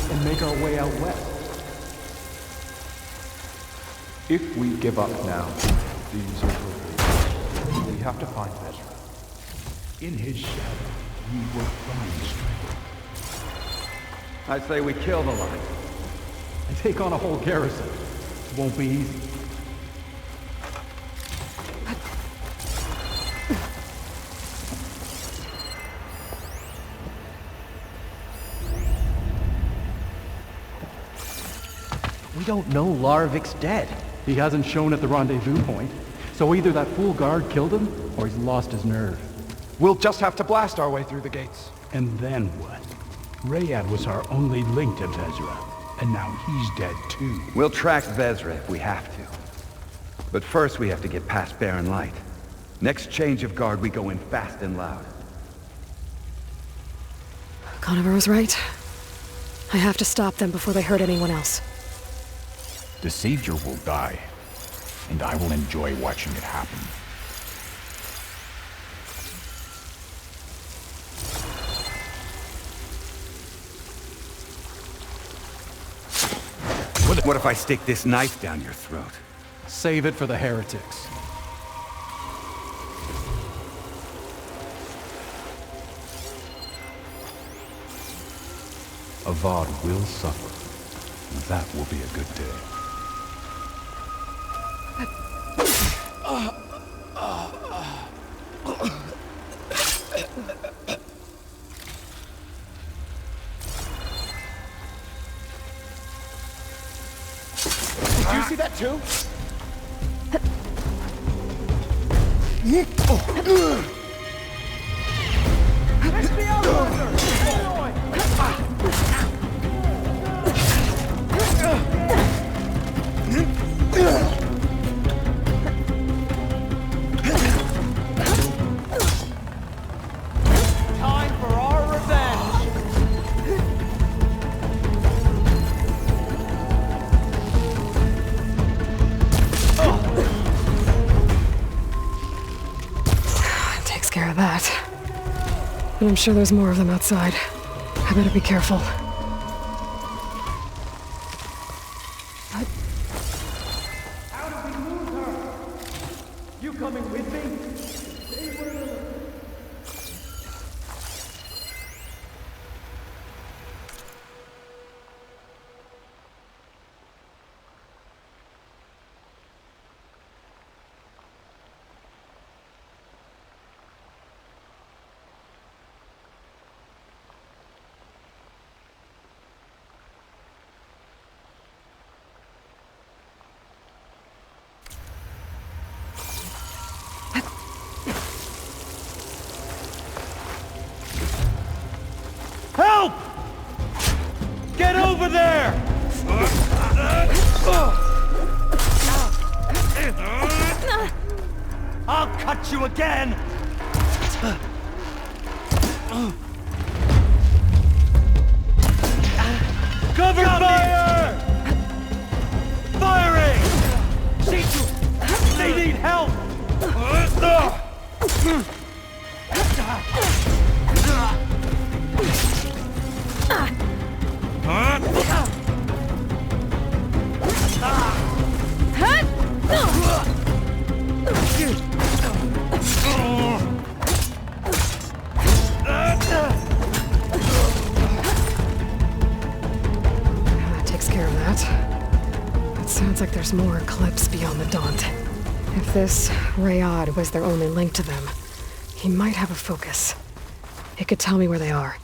and make our way out west. If we give up now, these are we have to find Ezra. In his shadow, we will find strength. I say we kill the line. And take on a whole garrison. Won't be easy. We don't know Larvik's dead. He hasn't shown at the rendezvous point, so either that fool guard killed him, or he's lost his nerve. We'll just have to blast our way through the gates. And then what? Rayad was our only link to Vezra, and now he's dead too. We'll track Vezra if we have to. But first we have to get past Barren Light. Next change of guard, we go in fast and loud. Conover was right. I have to stop them before they hurt anyone else. The Savior will die, and I will enjoy watching it happen. What if I stick this knife down your throat? Save it for the heretics. Avad will suffer. That will be a good day. Did you see that too? Let's be out, Aloy! Time for our revenge! Takes care of that. But I'm sure there's more of them outside. I better be careful. How do we move her? You coming with me? Help! Get over there! I'll cut you again! Cover fire! Firing! They need help! That takes care of that. It sounds like there's more Eclipse beyond the Daunt. If this Rayad was their only link to them, he might have a focus. It could tell me where they are.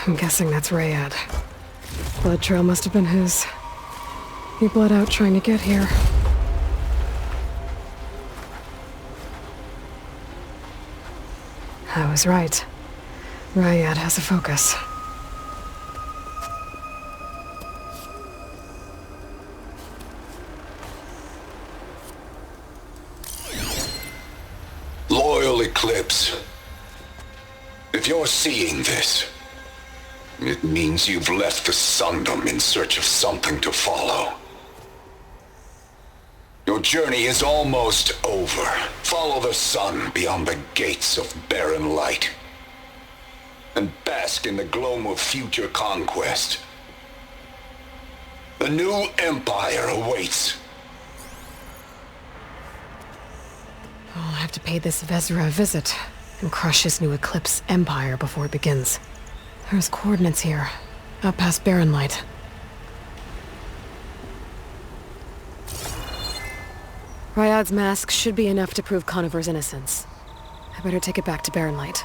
I'm guessing that's Rayad. Blood trail must have been his. He bled out trying to get here. was right. Ryad has a focus. Loyal Eclipse. If you're seeing this, it means you've left the Sundom in search of something to follow. Your journey is almost over. Follow the sun beyond the gates of barren light, and bask in the gloam of future conquest. The new empire awaits. I'll have to pay this Vezra a visit and crush his new Eclipse empire before it begins. There's coordinates here, up past Barren Light. Ryad's mask should be enough to prove Conover's innocence. I better take it back to Barren Light.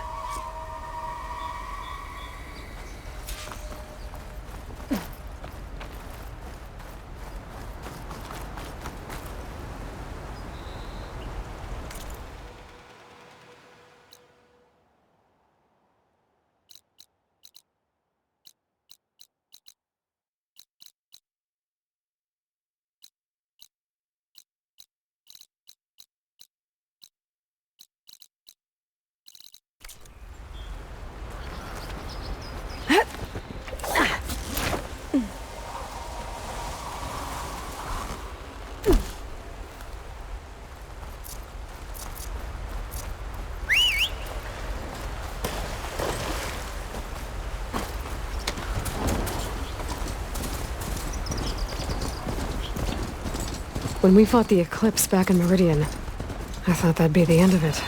When we fought the Eclipse back in Meridian, I thought that'd be the end of it.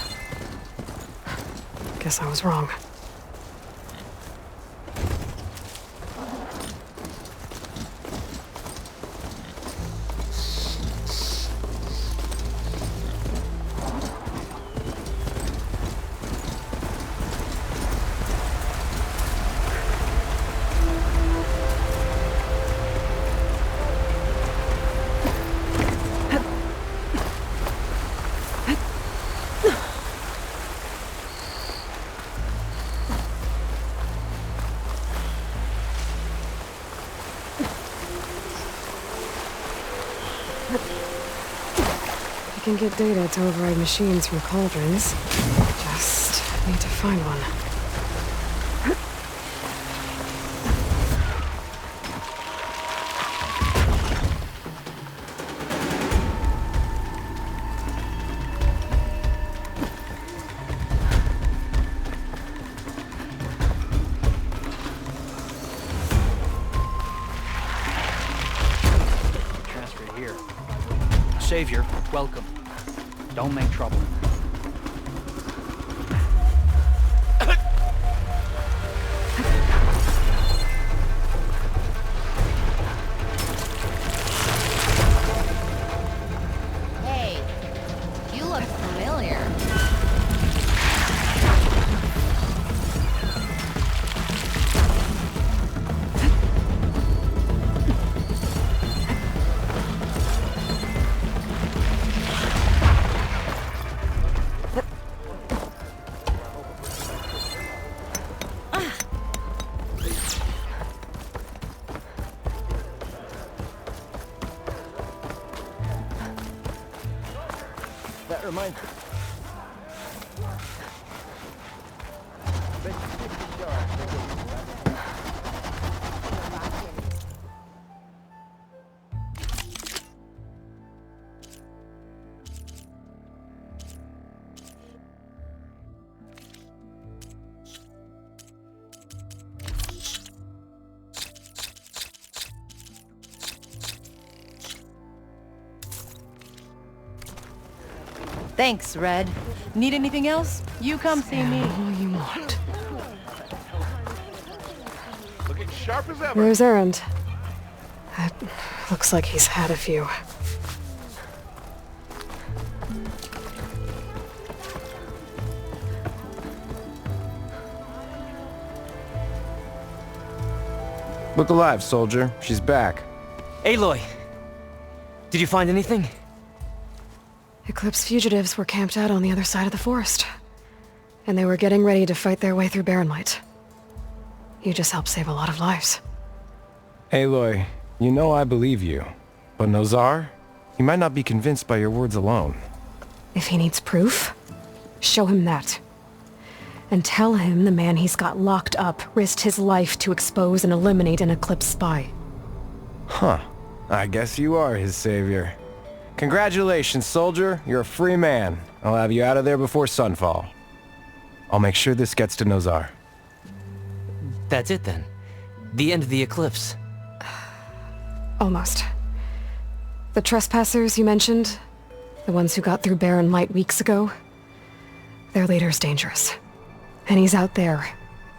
Guess I was wrong. I can get data to override machines from cauldrons. Just need to find one. Transfer here. Savior, welcome. Don't make trouble. Hey, you look familiar. That reminds me. Thanks, Red. Need anything else? You come see me. All you want. Looking sharp as ever. Where's Erend? It looks like he's had a few. Look alive, soldier. She's back. Aloy! Did you find anything? Eclipse fugitives were camped out on the other side of the forest. And they were getting ready to fight their way through Barren Light. You just helped save a lot of lives. Aloy, you know I believe you. But Nozar? He might not be convinced by your words alone. If he needs proof, show him that. And tell him the man he's got locked up risked his life to expose and eliminate an Eclipse spy. Huh. I guess you are his savior. Congratulations, soldier. You're a free man. I'll have you out of there before sunfall. I'll make sure this gets to Nozar. That's it then. The end of the eclipse. Almost. The trespassers you mentioned, the ones who got through Barren Light weeks ago, their leader's dangerous. And he's out there,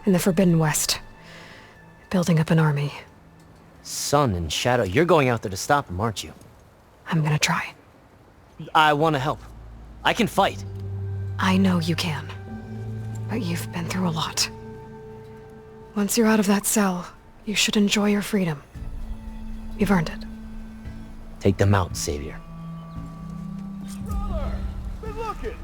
in the Forbidden West, building up an army. Sun and Shadow, you're going out there to stop him, aren't you? I'm gonna try. I want to help. I can fight. I know you can. But you've been through a lot. Once you're out of that cell, you should enjoy your freedom. You've earned it. Take them out, Savior. Brother, been looking.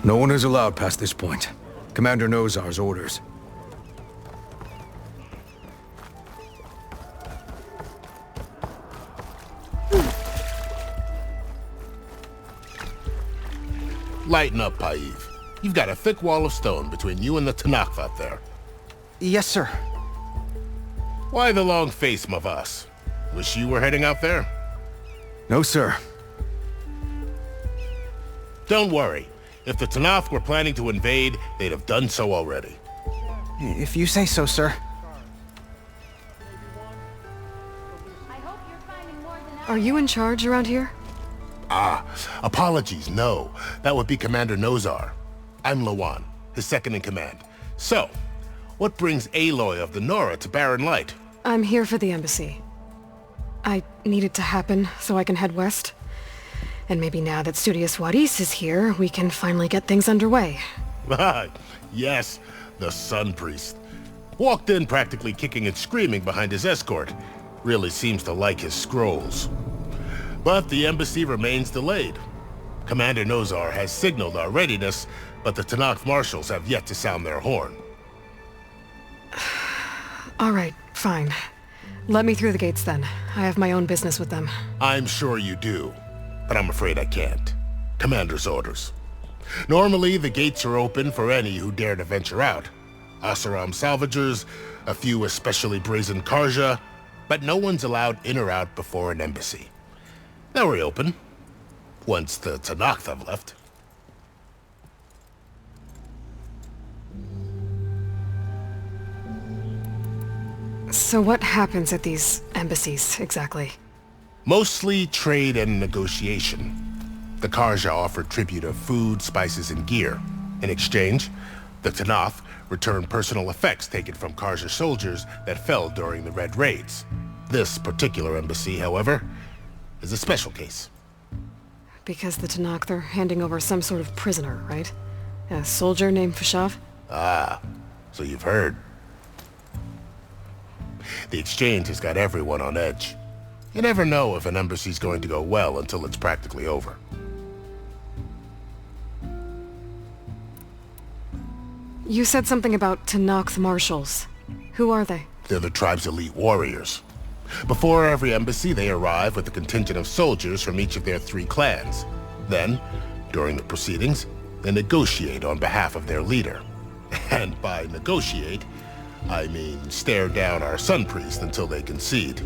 No one is allowed past this point. Commander Nozar's orders. Lighten up, Paiv. You've got a thick wall of stone between you and the Tanakh out there. Yes, sir. Why the long face, Mavas? Wish you were heading out there? No, sir. Don't worry. If the Tanakh were planning to invade, they'd have done so already. If you say so, sir. Are you in charge around here? Apologies, no. That would be Commander Nozar. I'm Lawan, his second-in-command. So, what brings Aloy of the Nora to Barren Light? I'm here for the embassy. I need it to happen so I can head west. And maybe now that Studious Wadis is here, we can finally get things underway. Yes, the Sun Priest. Walked in practically kicking and screaming behind his escort. Really seems to like his scrolls. But the embassy remains delayed. Commander Nozar has signaled our readiness, but the Tanakh marshals have yet to sound their horn. All right, fine. Let me through the gates then. I have my own business with them. I'm sure you do, but I'm afraid I can't. Commander's orders. Normally, the gates are open for any who dare to venture out. Asaram salvagers, a few especially brazen Karja, but no one's allowed in or out before an embassy. They'll reopen, once the Tanakh have left. So what happens at these embassies, exactly? Mostly trade and negotiation. The Karja offer tribute of food, spices, and gear. In exchange, the Tanakh return personal effects taken from Karja soldiers that fell during the Red Raids. This particular embassy, however, is a special case. Because the Tanakh, they're handing over some sort of prisoner, right? A soldier named Fashav? Ah, so you've heard. The exchange has got everyone on edge. You never know if an embassy's going to go well until it's practically over. You said something about Tanakh marshals. Who are they? They're the tribe's elite warriors. Before every embassy, they arrive with a contingent of soldiers from each of their 3 clans. Then, during the proceedings, they negotiate on behalf of their leader. And by negotiate, I mean stare down our sun priest until they concede.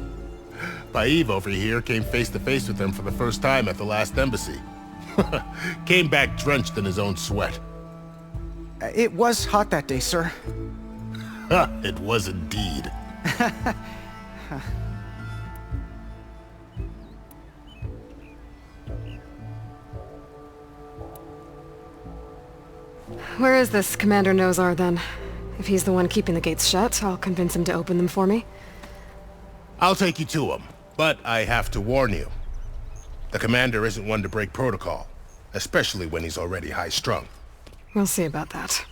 Baev over here came face to face with them for the first time at the last embassy. Came back drenched in his own sweat. It was hot that day, sir. It was indeed. Where is this Commander Nozar, then? If he's the one keeping the gates shut, I'll convince him to open them for me. I'll take you to him, but I have to warn you. The commander isn't one to break protocol, especially when he's already high-strung. We'll see about that.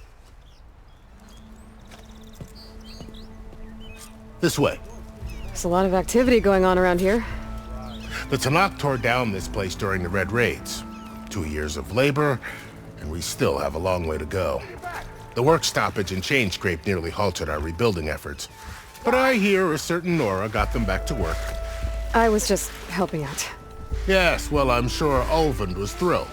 This way. There's a lot of activity going on around here. The Tanakh tore down this place during the Red Raids. 2 years of labor, and we still have a long way to go. The work stoppage and chain scrape nearly halted our rebuilding efforts. But I hear a certain Nora got them back to work. I was just helping out. Yes, well, I'm sure Ulvund was thrilled.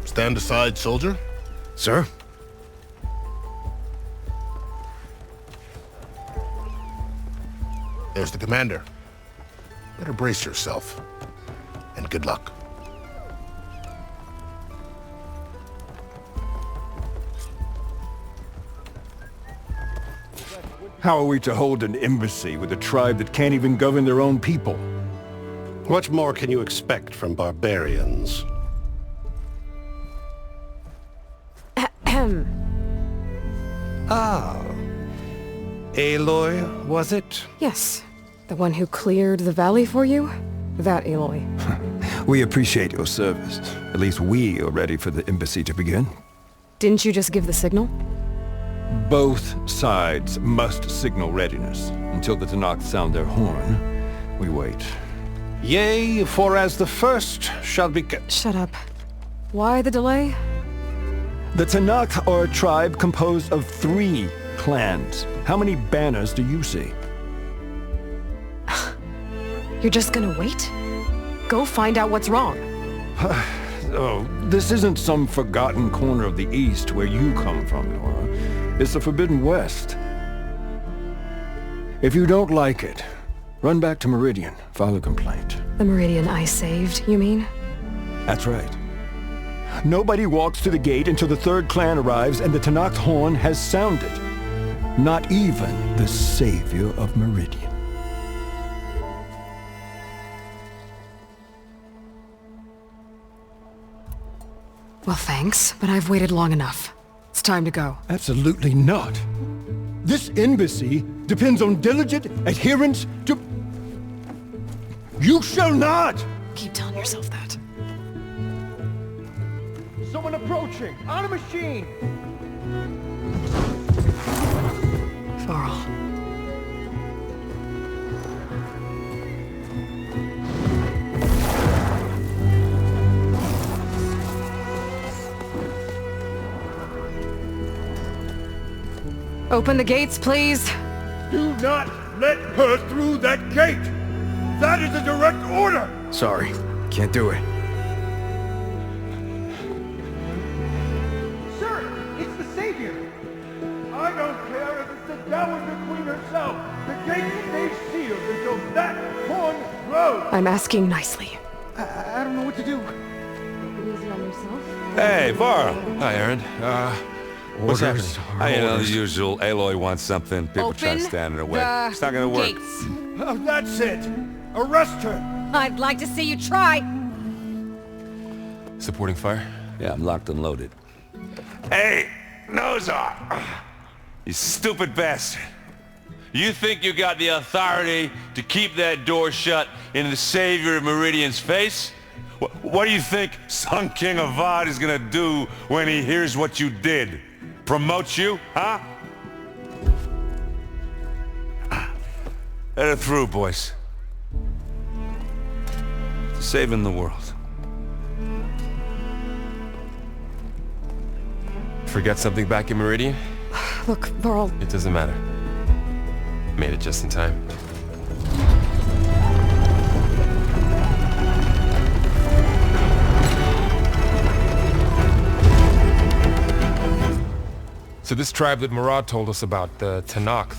Stand aside, soldier. Sir? There's the commander. Better brace yourself. And good luck. How are we to hold an embassy with a tribe that can't even govern their own people? What more can you expect from barbarians? Ahem. Ah. Aloy, was it? Yes. The one who cleared the valley for you? That Aloy. We appreciate your service. At least we are ready for the embassy to begin. Didn't you just give the signal? Both sides must signal readiness. Until the Tanakh sound their horn, we wait. Yea, for as the first shall be... Shut up. Why the delay? The Tanakh are a tribe composed of 3 clans. How many banners do you see? You're just gonna wait? Go find out what's wrong. Oh, this isn't some forgotten corner of the East where you come from, Nora. It's the Forbidden West. If you don't like it, run back to Meridian, file a complaint. The Meridian I saved, you mean? That's right. Nobody walks to the gate until the 3rd clan arrives and the Tanakh horn has sounded. Not even the savior of Meridian. Well, thanks, but I've waited long enough. It's time to go. Absolutely not. This embassy depends on diligent adherence to... You shall not! Keep telling yourself that. Someone approaching! On a machine! Varl. Open the gates, please. Do not let her through that gate! That is a direct order! Sorry, can't do it. Sir, it's the Savior! I don't care if it's the Dowager Queen herself! The gate stays sealed until that horn blows! I'm asking nicely. I don't know what to do. Easy on yourself. Hey, Varl. Hi, Aaron. What's Orders happening? are You know, the orders. usual. Aloy wants something. People try to stand in her way. It's not gonna work. Gates. Oh, that's it! Arrest her! I'd like to see you try. Supporting fire? Yeah, I'm locked and loaded. Hey, Nozar! You stupid bastard. You think you got the authority to keep that door shut in the Savior of Meridian's face? What do you think Sun King Avad is gonna do when he hears what you did? Promote you, huh? Let her through, boys. Saving the world. Forget something back in Meridian? Look, Varl. It doesn't matter. Made it just in time. So this tribe that Murad told us about, the Tenakth,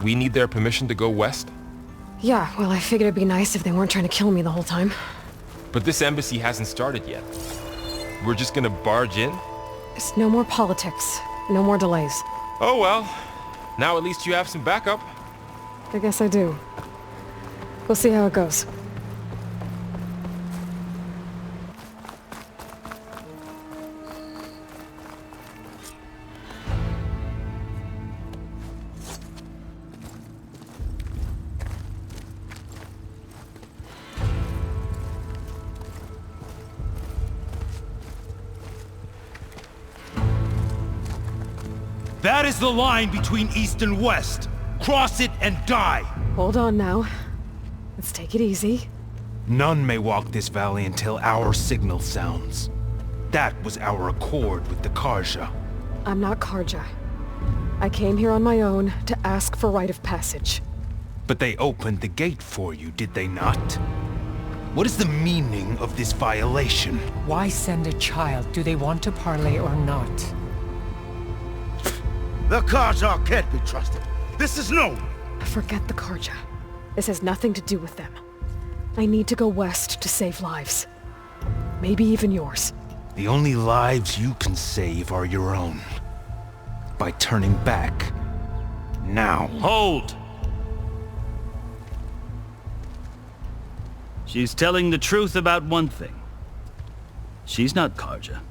we need their permission to go west? Yeah, well, I figured it'd be nice if they weren't trying to kill me the whole time. But this embassy hasn't started yet. We're just gonna barge in? It's no more politics. No more delays. Oh well. Now at least you have some backup. I guess I do. We'll see how it goes. That is the line between East and West. Cross it and die. Hold on now. Let's take it easy. None may walk this valley until our signal sounds. That was our accord with the Karja. I'm not Karja. I came here on my own to ask for rite of passage. But they opened the gate for you, did they not? What is the meaning of this violation? Why send a child? Do they want to parley or not? The Karja can't be trusted. This is known. Forget the Karja. This has nothing to do with them. I need to go west to save lives. Maybe even yours. The only lives you can save are your own. By turning back. Now. Hold! She's telling the truth about one thing. She's not Karja.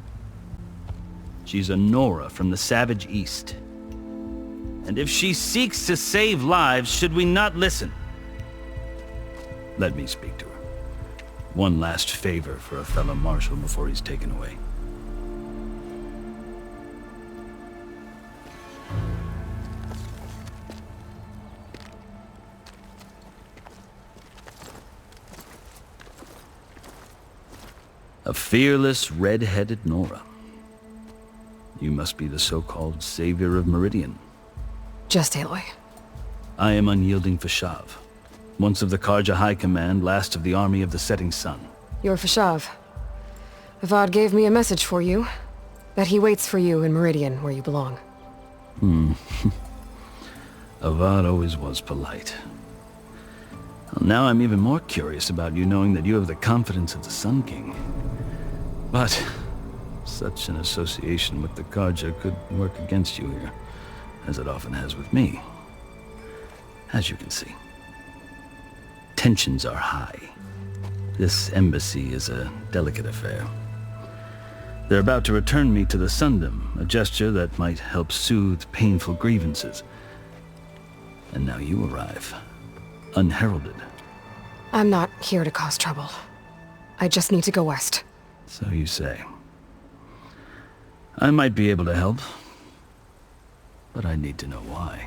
She's a Nora from the Savage East. And if she seeks to save lives, should we not listen? Let me speak to her. One last favor for a fellow marshal before he's taken away. A fearless, red-headed Nora. You must be the so-called Savior of Meridian. Just Aloy. I am Unyielding Fashav, once of the Karja High Command, last of the Army of the Setting Sun. You're Fashav. Avad gave me a message for you. That he waits for you in Meridian, where you belong. Avad always was polite. Well, now I'm even more curious about you knowing that you have the confidence of the Sun King. But such an association with the Karja could work against you here, as it often has with me. As you can see, tensions are high. This embassy is a delicate affair. They're about to return me to the Sundom, a gesture that might help soothe painful grievances. And now you arrive, unheralded. I'm not here to cause trouble. I just need to go west. So you say. I might be able to help, but I need to know why.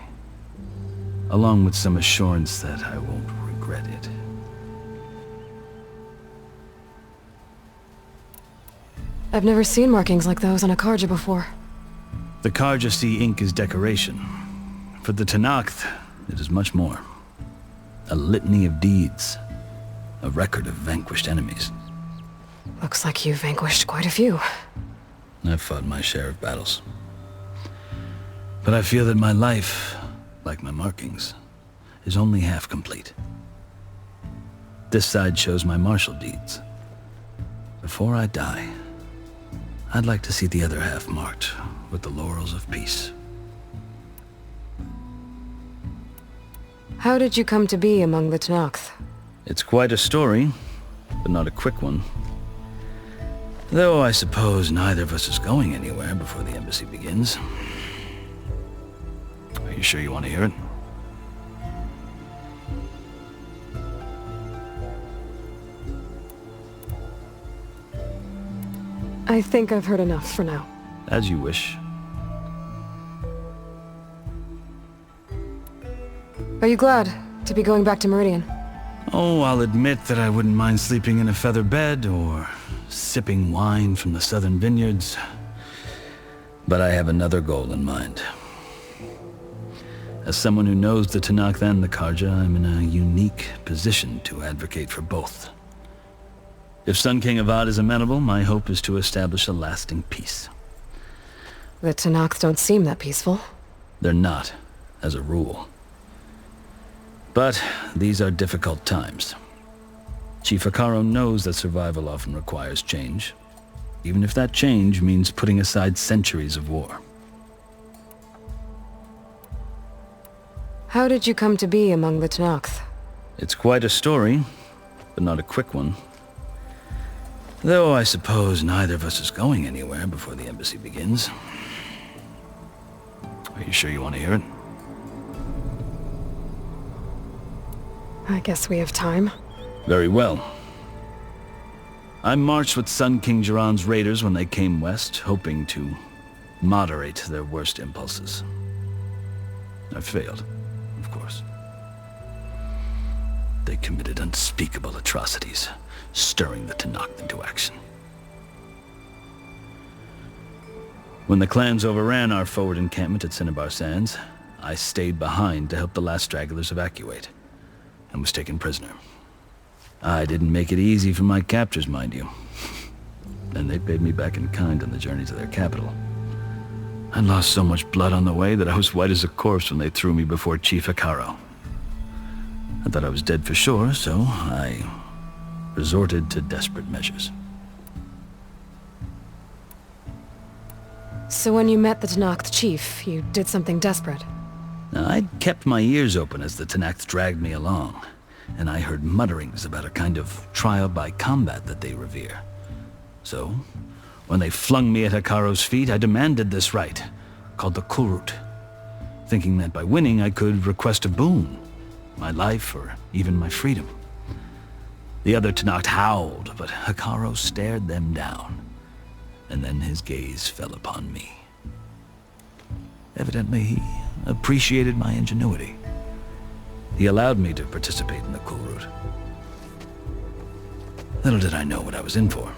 along with some assurance that I won't regret it. I've never seen markings like those on a Karja before. The Karja see ink as decoration. For the Tenakth, it is much more. A litany of deeds. A record of vanquished enemies. Looks like you've vanquished quite a few. I've fought my share of battles. But I feel that my life, like my markings, is only half complete. This side shows my martial deeds. Before I die, I'd like to see the other half marked with the laurels of peace. How did you come to be among the Tenakth? It's quite a story, but not a quick one. Though I suppose neither of us is going anywhere before the embassy begins. Are you sure you want to hear it? I think I've heard enough for now. As you wish. Are you glad to be going back to Meridian? Oh, I'll admit that I wouldn't mind sleeping in a feather bed or sipping wine from the southern vineyards. But I have another goal in mind. As someone who knows the Tenakth and the Karja, I'm in a unique position to advocate for both. If Sun King Avad is amenable, my hope is to establish a lasting peace. The Tenakth don't seem that peaceful. They're not, as a rule. But these are difficult times. Chief Hekarro knows that survival often requires change, even if that change means putting aside centuries of war. How did you come to be among the Tenakth? It's quite a story, but not a quick one. Though I suppose neither of us is going anywhere before the embassy begins. Are you sure you want to hear it? I guess we have time. Very well. I marched with Sun King Jiran's raiders when they came west, hoping to moderate their worst impulses. I failed, of course. They committed unspeakable atrocities, stirring the Tenakth into action. When the clans overran our forward encampment at Cinnabar Sands, I stayed behind to help the last stragglers evacuate, and was taken prisoner. I didn't make it easy for my captors, mind you. And they paid me back in kind on the journey to their capital. I lost so much blood on the way that I was white as a corpse when they threw me before Chief Hekarro. I thought I was dead for sure, so I resorted to desperate measures. So when you met the Tenakth chief, you did something desperate? Now, I'd kept my ears open as the Tenakth dragged me along, and I heard mutterings about a kind of trial by combat that they revere. So, when they flung me at Hekarro's feet, I demanded this rite, called the Kulrut, thinking that by winning I could request a boon, my life or even my freedom. The other Tenakth howled, but Hekarro stared them down, and then his gaze fell upon me. Evidently, he appreciated my ingenuity. He allowed me to participate in the Kulrut. Little did I know what I was in for.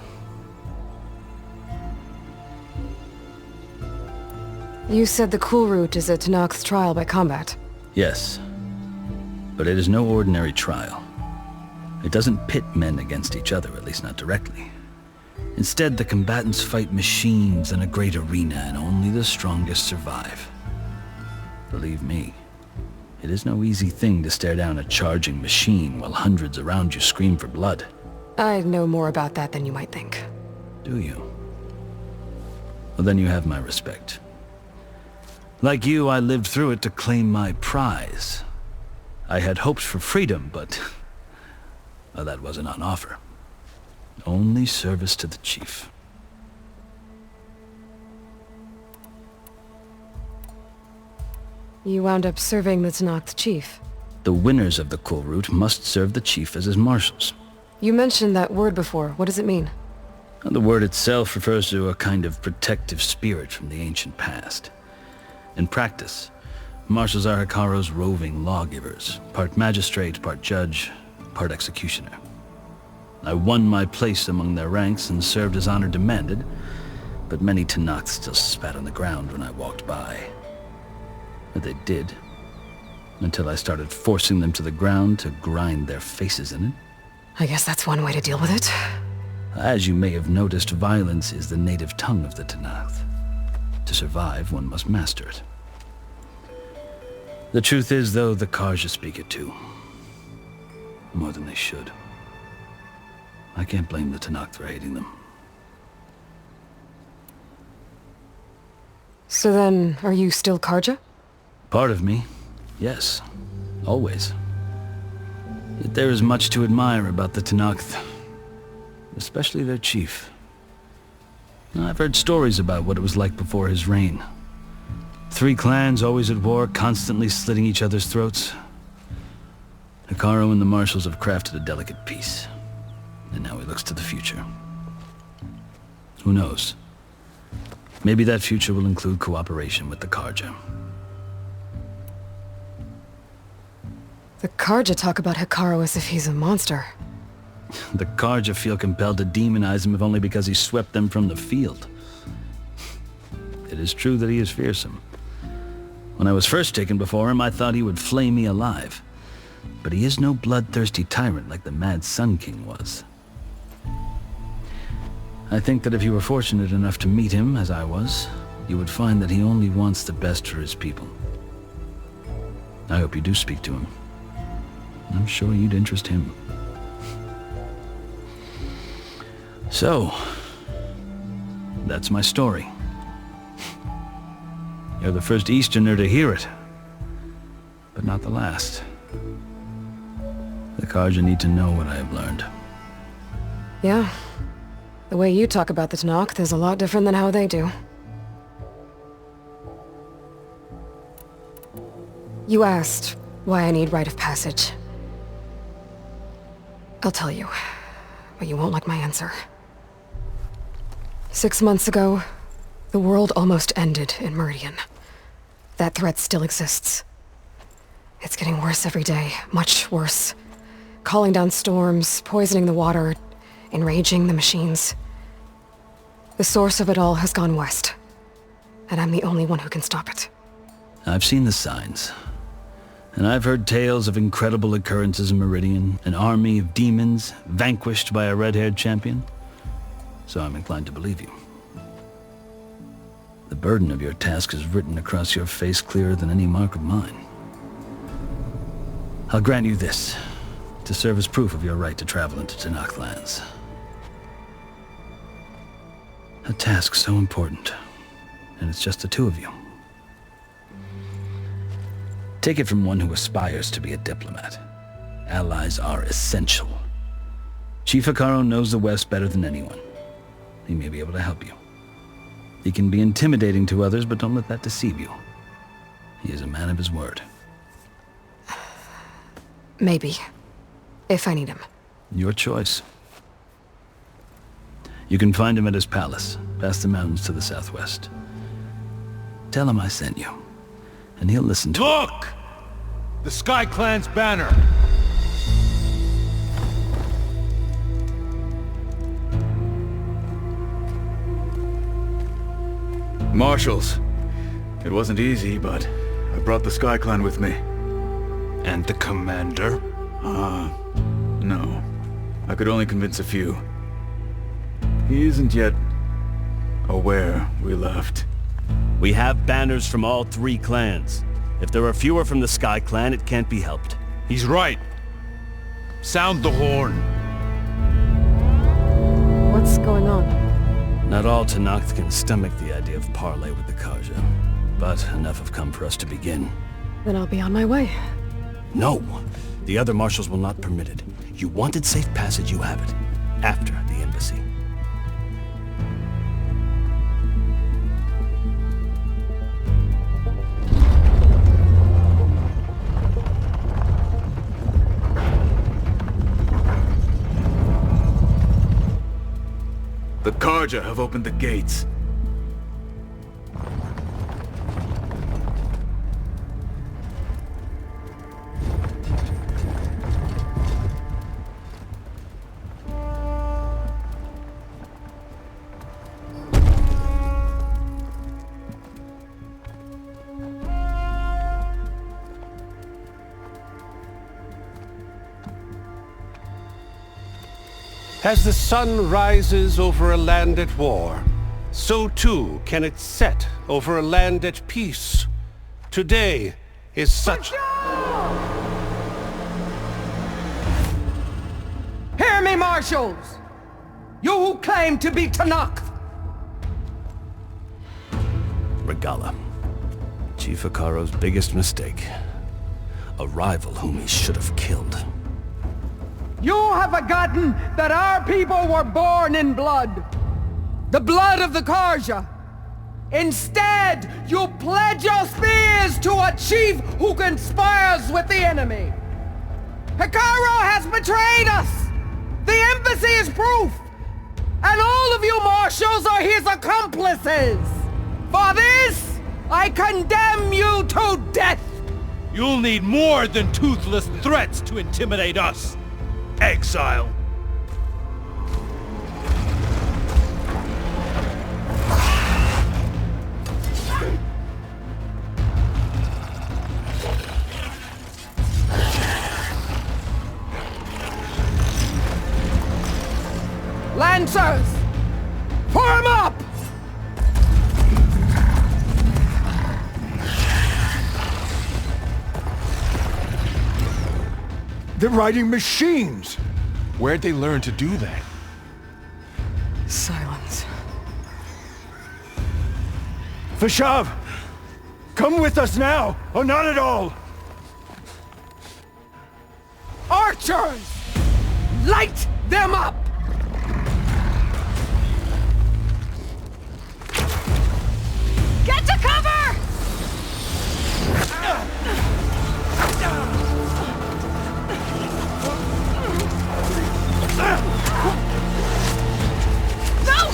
You said the Kulrut is a Tenakth's trial by combat. Yes, but it is no ordinary trial. It doesn't pit men against each other, at least not directly. Instead, the combatants fight machines in a great arena, and only the strongest survive. Believe me, it is no easy thing to stare down a charging machine while hundreds around you scream for blood. I know more about that than you might think. Do you? Well, then you have my respect. Like you, I lived through it to claim my prize. I had hoped for freedom, but well, that wasn't on offer. Only service to the chief. You wound up serving the Tenakth chief. The winners of the Kulrut must serve the chief as his marshals. You mentioned that word before. What does it mean? The word itself refers to a kind of protective spirit from the ancient past. In practice, Marshals are Hikaru's roving lawgivers, part magistrate, part judge, part executioner. I won my place among their ranks and served as honor demanded, but many Tenakths still spat on the ground when I walked by. But they did, until I started forcing them to the ground to grind their faces in it. I guess that's one way to deal with it. As you may have noticed, violence is the native tongue of the Tenakth. To survive, one must master it. The truth is, though, the Karja speak it too. More than they should. I can't blame the Tenakth for hating them. So then, are you still Karja? Part of me, yes. Always. Yet there is much to admire about the Tenakth. Especially their chief. I've heard stories about what it was like before his reign. 3 clans always at war, constantly slitting each other's throats. Hikaru and the Marshals have crafted a delicate peace. And now he looks to the future. Who knows? Maybe that future will include cooperation with the Karja. The Karja talk about Hikaru as if he's a monster. The Karja feel compelled to demonize him if only because he swept them from the field. It is true that he is fearsome. When I was first taken before him, I thought he would flay me alive. But he is no bloodthirsty tyrant like the Mad Sun King was. I think that if you were fortunate enough to meet him, as I was, you would find that he only wants the best for his people. I hope you do speak to him. I'm sure you'd interest him. So, that's my story. You're the first Easterner to hear it, but not the last. The Karja need to know what I have learned. Yeah. The way you talk about the Tenakth is a lot different than how they do. You asked why I need rite of passage. I'll tell you, but you won't like my answer. 6 months ago, the world almost ended in Meridian. That threat still exists. It's getting worse every day, much worse. Calling down storms, poisoning the water, enraging the machines. The source of it all has gone west, and I'm the only one who can stop it. I've seen the signs, and I've heard tales of incredible occurrences in Meridian, an army of demons vanquished by a red-haired champion. So I'm inclined to believe you. The burden of your task is written across your face clearer than any mark of mine. I'll grant you this, to serve as proof of your right to travel into Tenakth lands. A task so important, and it's just the 2 of you. Take it from one who aspires to be a diplomat. Allies are essential. Chief Hikaru knows the West better than anyone. He may be able to help you. He can be intimidating to others, but don't let that deceive you. He is a man of his word. Maybe. If I need him. Your choice. You can find him at his palace, past the mountains to the southwest. Tell him I sent you, and he'll listen to Look! The Sky Clan's banner! Marshals. It wasn't easy, but I brought the Sky Clan with me. And the commander? No. I could only convince a few. He isn't yet aware we left. We have banners from all 3 clans. If there are fewer from the Sky Clan, it can't be helped. He's right. Sound the horn. What's going on? Not all Tenakth can stomach the idea of parley with the Karja, but enough have come for us to begin. Then I'll be on my way. No! The other marshals will not permit it. You wanted safe passage, you have it. After the embassy. The Karja have opened the gates. As the sun rises over a land at war, so too can it set over a land at peace. Today is such... Hear me, Marshals! You who claim to be Tanakh! Regala. Chief Hikaro's biggest mistake. A rival whom he should have killed. You have forgotten that our people were born in blood. The blood of the Karja. Instead, you pledge your spears to a chief who conspires with the enemy. Hikaro has betrayed us! The embassy is proof! And all of you marshals are his accomplices! For this, I condemn you to death! You'll need more than toothless threats to intimidate us. Exile. Lancers! Form up! They're riding machines! Where'd they learn to do that? Silence. Vashav! Come with us now, or not at all! Archers! Light them up! Get to cover! No!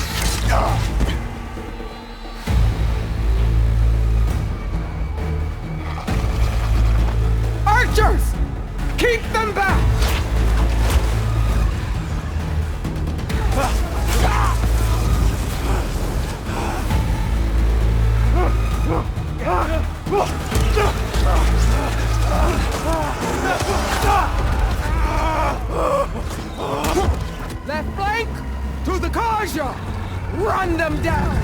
Archers! Keep them back! Left flank to the Karja! Run them down!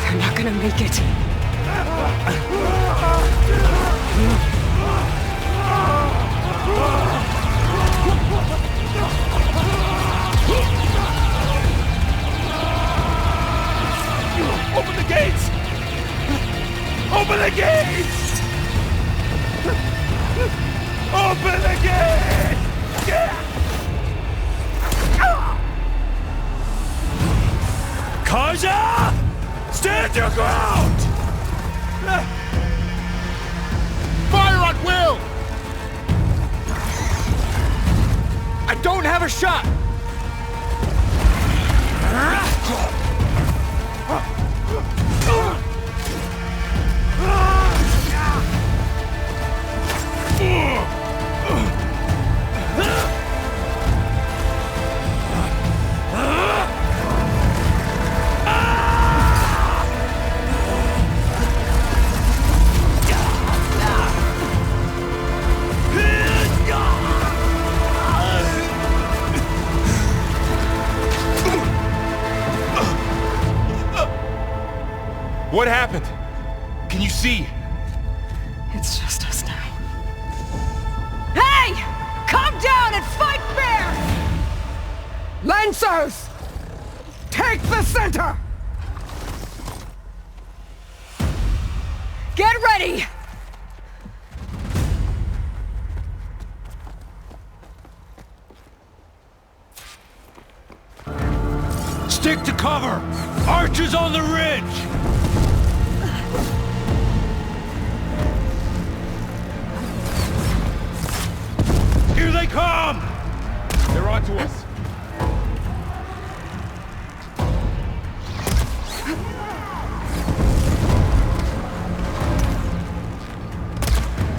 They're not gonna make it. Open the gates! Open the gates! Open the gates! Karja! Stand your ground! Fire at will! I don't have a shot! What happened? Can you see? It's just us now. Hey! Calm down and fight fair! Lancers! Take the center! Get ready! Stick to cover! Archers on the ridge! Here they come! They're onto us.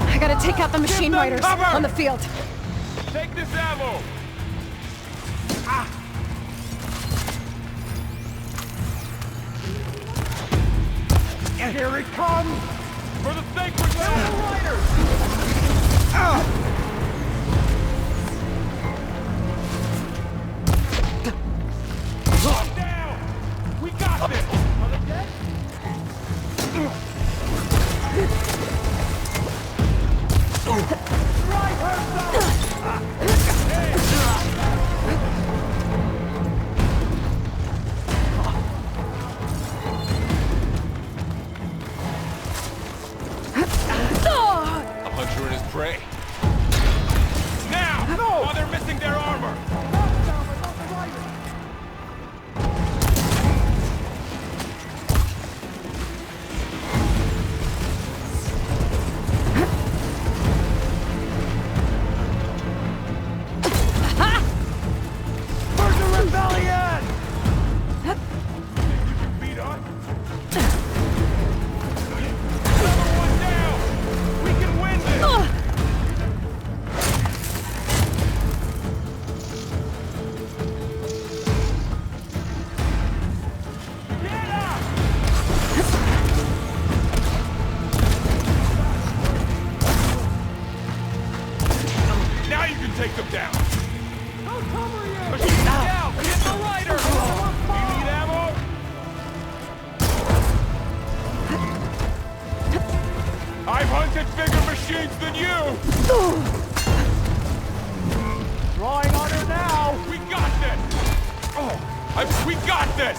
I gotta take out the machine riders on the field. Take this ammo! Here it comes! For the sacred land! Riders! Calm down! We got this! Are they dead? Drive her A hunter and his prey. Now! No! While they're missing their armor! For the rebellion! Beat us? Another one down! We can win this! Get up! Now you can take them down! I'll cover you! Machine down! Hit the rider! You need ammo? I've hunted bigger machines than you! Drawing on her now! We got this! We got this!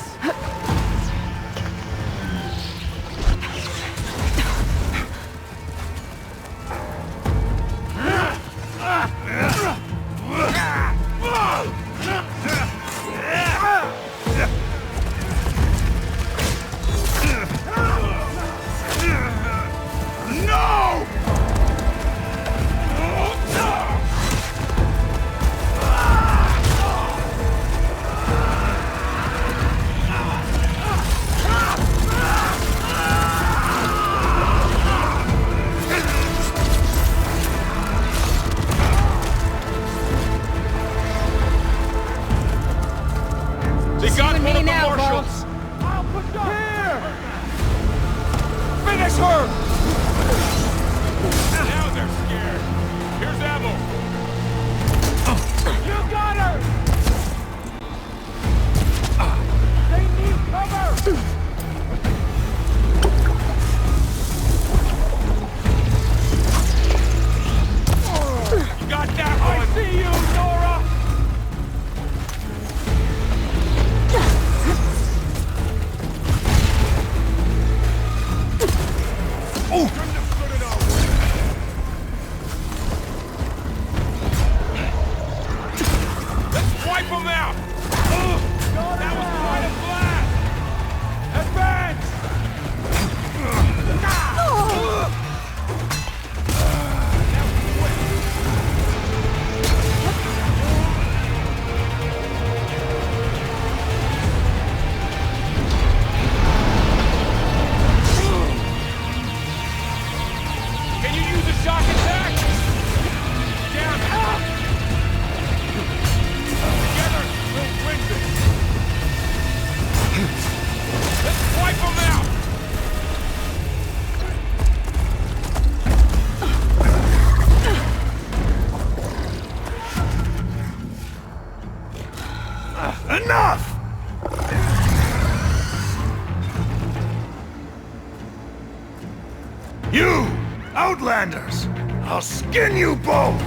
No! They got one of the marshals! I'll push up! Here! Finish her! Now they're scared. Here's ammo. You got her! They need cover! You got that one! I see you, Nora! Oh! Couldn't have stood it out. Let's wipe them out! That was quite a blast! Advance! Can you use a shock attack? Down, up! Together, we'll win this! Let's wipe them out! Enough! You, Outlanders! I'll skin you both!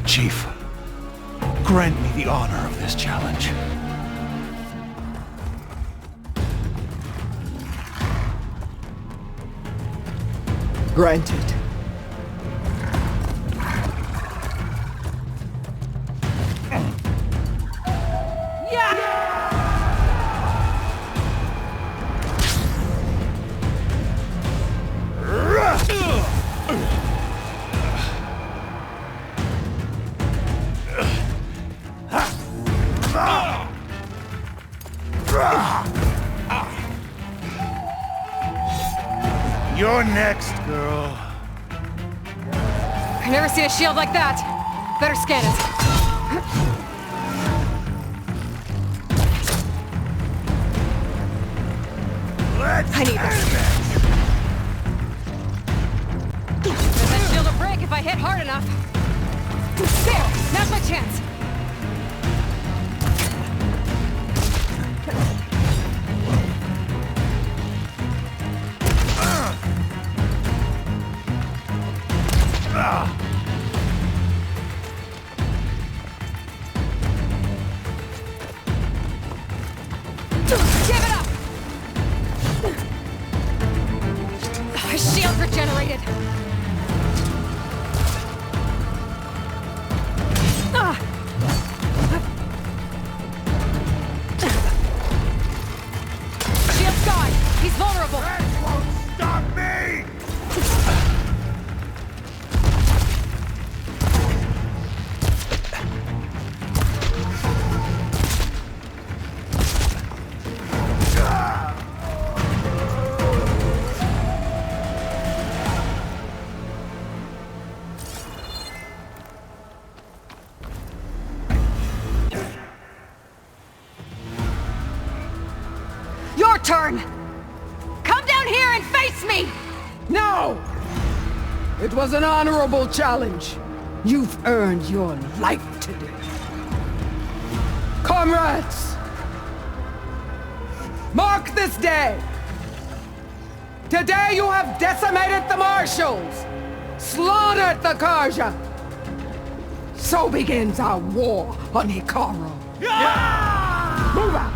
Chief, grant me the honor of this challenge. Granted. You're next, girl. I've never seen a shield like that. Better scan it. Let I need this. Does that shield will break if I hit hard enough? There! Now's my chance! Give it up! Shield regenerated! Shield's gone! He's vulnerable! That won't stop me! Your turn! Come down here and face me! No! It was an honorable challenge. You've earned your life today. Comrades! Mark this day! Today you have decimated the Marshals! Slaughtered the Karja! So begins our war on Hikaru. Move out!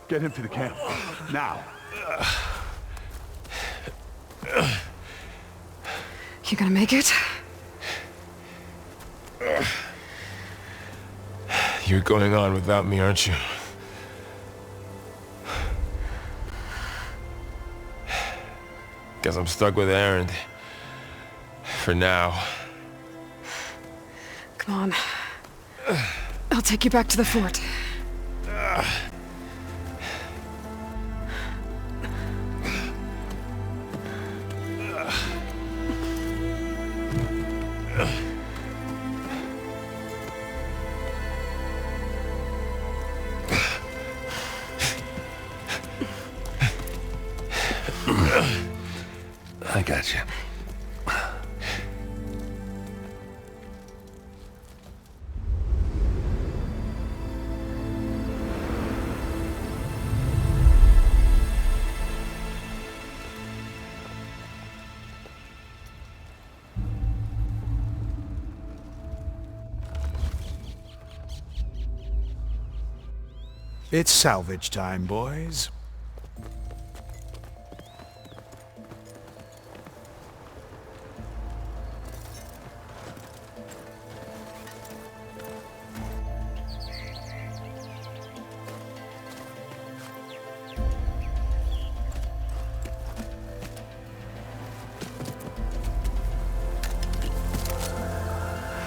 Get him to the camp. Now. You gonna make it? You're going on without me, aren't you? Guess I'm stuck with Aaron. For now. Come on. I'll take you back to the fort. I got you. It's salvage time, boys.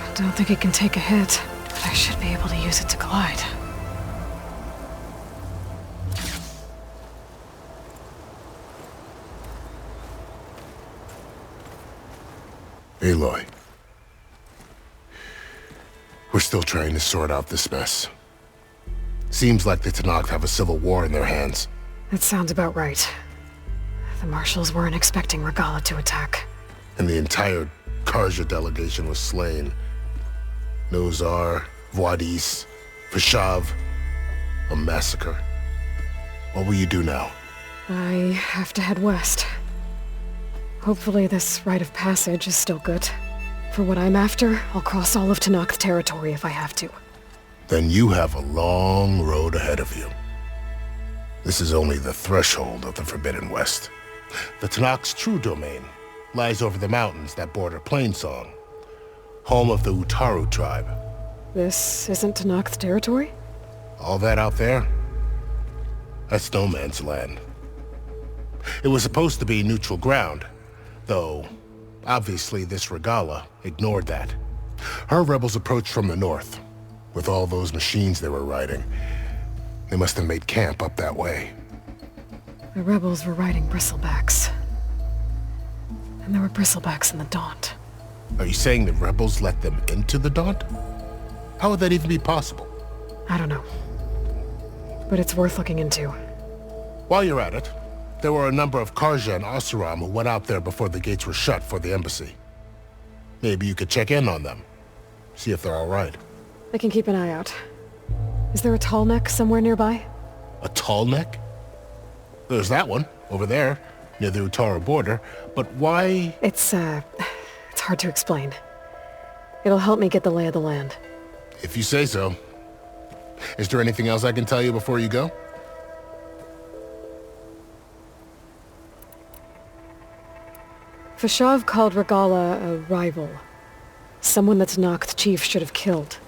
I don't think it can take a hit, but I should be able to use it to glide. Aloy. We're still trying to sort out this mess. Seems like the Tenakth have a civil war in their hands. That sounds about right. The Marshals weren't expecting Regala to attack. And the entire Karja delegation was slain. Nozar, Voidis, Vashav. A massacre. What will you do now? I have to head west. Hopefully this rite of passage is still good. For what I'm after, I'll cross all of Tenakth territory if I have to. Then you have a long road ahead of you. This is only the threshold of the Forbidden West. The Tenakth's true domain lies over the mountains that border Plainsong, home of the Utaru tribe. This isn't Tenakth territory? All that out there? That's no man's land. It was supposed to be neutral ground, though obviously this Regala ignored that. Her rebels approached from the north. With all those machines they were riding, they must have made camp up that way. The rebels were riding bristlebacks. And there were bristlebacks in the Daunt. Are you saying the rebels let them into the Daunt? How would that even be possible? I don't know. But it's worth looking into. While you're at it, there were a number of Karja and Oseram who went out there before the gates were shut for the embassy. Maybe you could check in on them. See if they're all right. I can keep an eye out. Is there a tall neck somewhere nearby? A tall neck? There's that one, over there, near the Utaru border. But why? It's hard to explain. It'll help me get the lay of the land. If you say so. Is there anything else I can tell you before you go? Fashav called Regala a rival. Someone that Tenakth's chief should have killed.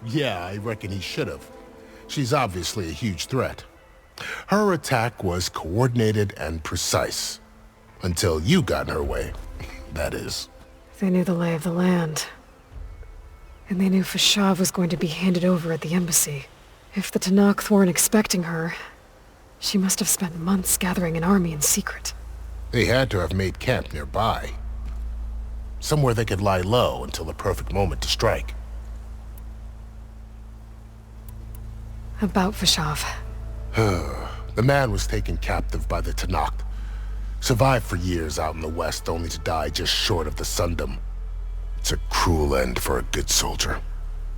Yeah, I reckon he should have. She's obviously a huge threat. Her attack was coordinated and precise. Until you got in her way, that is. They knew the lay of the land. And they knew Fashav was going to be handed over at the embassy. If the Tenakth weren't expecting her, she must have spent months gathering an army in secret. They had to have made camp nearby. Somewhere they could lie low until the perfect moment to strike. About Fashav. The man was taken captive by the Tenakth. Survived for years out in the west, only to die just short of the Sundom. It's a cruel end for a good soldier.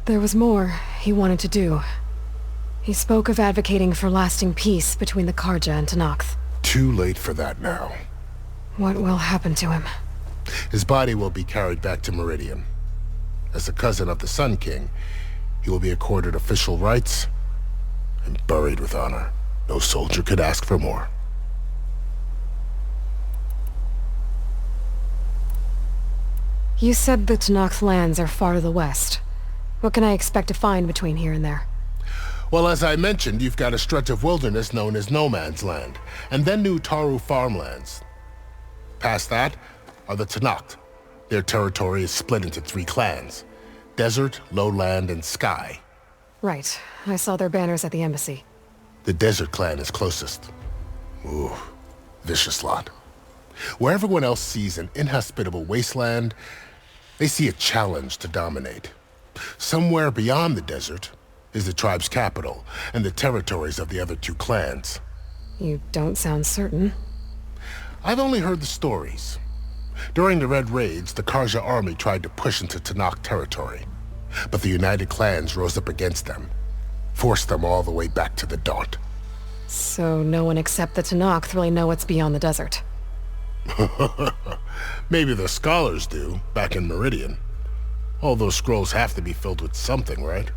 There was more he wanted to do. He spoke of advocating for lasting peace between the Karja and Tenakth. Too late for that now. What will happen to him? His body will be carried back to Meridian. As a cousin of the Sun King, he will be accorded official rights and buried with honor. No soldier could ask for more. You said the Tenakth lands are far to the west. What can I expect to find between here and there? Well, as I mentioned, you've got a stretch of wilderness known as No Man's Land, and then new Utaru farmlands. Past that are the Tenakth. Their territory is split into 3 clans: Desert, Lowland, and Sky. Right. I saw their banners at the embassy. The Desert clan is closest. Ooh, vicious lot. Where everyone else sees an inhospitable wasteland, they see a challenge to dominate. Somewhere beyond the desert is the tribe's capital and the territories of the other 2 clans. You don't sound certain. I've only heard the stories. During the Red Raids, the Karja army tried to push into Tenakth territory, but the United Clans rose up against them, forced them all the way back to the Daunt. So no one except the Tenakth really know what's beyond the desert. Maybe the scholars do, back in Meridian. All those scrolls have to be filled with something, right?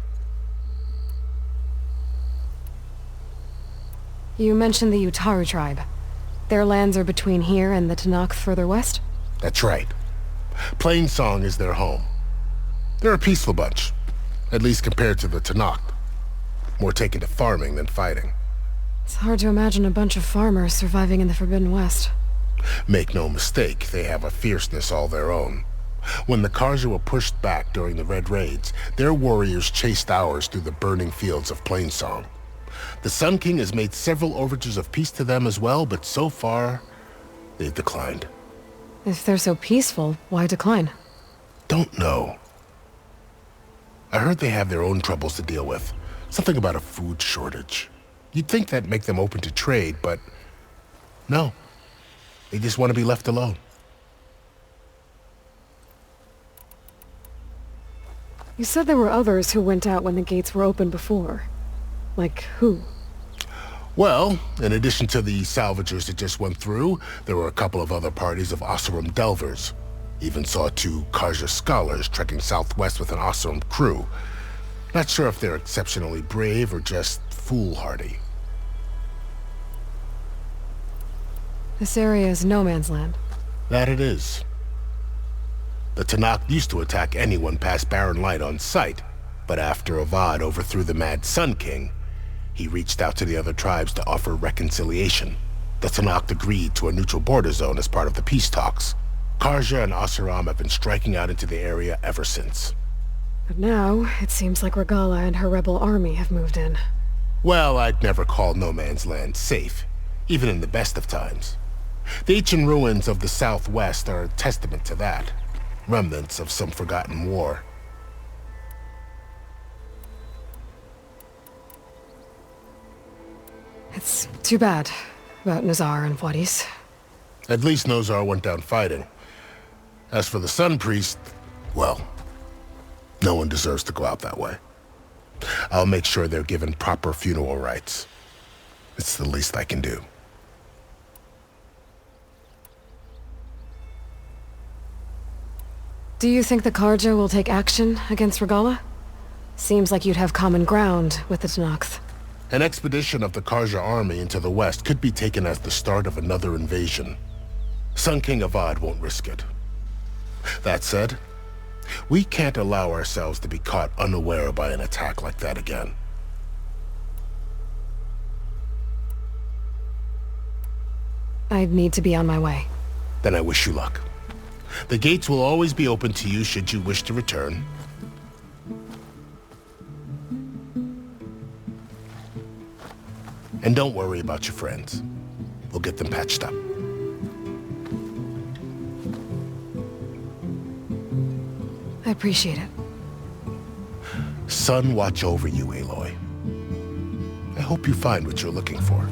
You mentioned the Utaru tribe. Their lands are between here and the Tenakth further west? That's right. Plainsong is their home. They're a peaceful bunch, at least compared to the Tenakth. More taken to farming than fighting. It's hard to imagine a bunch of farmers surviving in the Forbidden West. Make no mistake, they have a fierceness all their own. When the Karja were pushed back during the Red Raids, their warriors chased ours through the burning fields of Plainsong. The Sun King has made several overtures of peace to them as well, but so far, they've declined. If they're so peaceful, why decline? Don't know. I heard they have their own troubles to deal with. Something about a food shortage. You'd think that'd make them open to trade, but no. They just want to be left alone. You said there were others who went out when the gates were open before. Like who? Well, in addition to the salvagers that just went through, there were a couple of other parties of Oseram delvers. Even saw 2 Karja scholars trekking southwest with an Oseram crew. Not sure if they're exceptionally brave or just foolhardy. This area is no man's land. That it is. The Tenakth used to attack anyone past Barren Light on sight, but after Avad overthrew the Mad Sun King, he reached out to the other tribes to offer reconciliation. The Tenakth agreed to a neutral border zone as part of the peace talks. Karja and Oseram have been striking out into the area ever since. But now, it seems like Regala and her rebel army have moved in. Well, I'd never call no man's land safe, even in the best of times. The ancient ruins of the southwest are a testament to that. Remnants of some forgotten war. It's too bad about Nazar and Wadis. At least Nozar went down fighting. As for the Sun Priest, well, no one deserves to go out that way. I'll make sure they're given proper funeral rites. It's the least I can do. Do you think the Karja will take action against Regala? Seems like you'd have common ground with the Tenakth. An expedition of the Karja army into the west could be taken as the start of another invasion. Sun King Avad won't risk it. That said, we can't allow ourselves to be caught unaware by an attack like that again. I'd need to be on my way. Then I wish you luck. The gates will always be open to you should you wish to return. And don't worry about your friends. We'll get them patched up. I appreciate it. Sun watch over you, Aloy. I hope you find what you're looking for.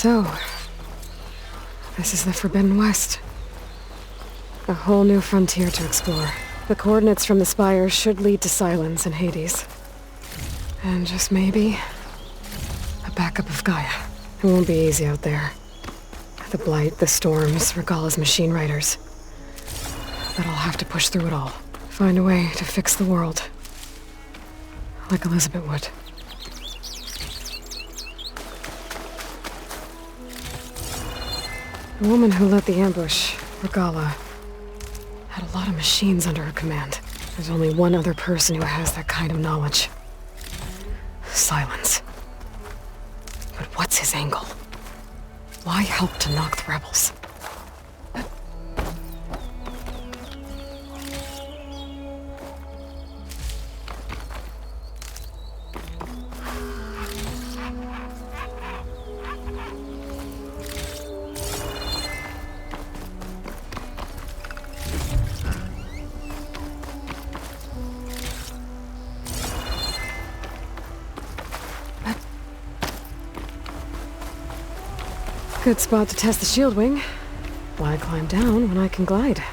So, this is the Forbidden West. A whole new frontier to explore. The coordinates from the spires should lead to Silence and Hades. And just maybe, a backup of Gaia. It won't be easy out there. The Blight, the Storms, Regala's machine riders. But I'll have to push through it all. Find a way to fix the world. Like Elizabeth would. The woman who led the ambush, Regala, had a lot of machines under her command. There's only one other person who has that kind of knowledge. Silence. But what's his angle? Why help to knock the rebels? Good spot to test the shield wing. Why climb down when I can glide?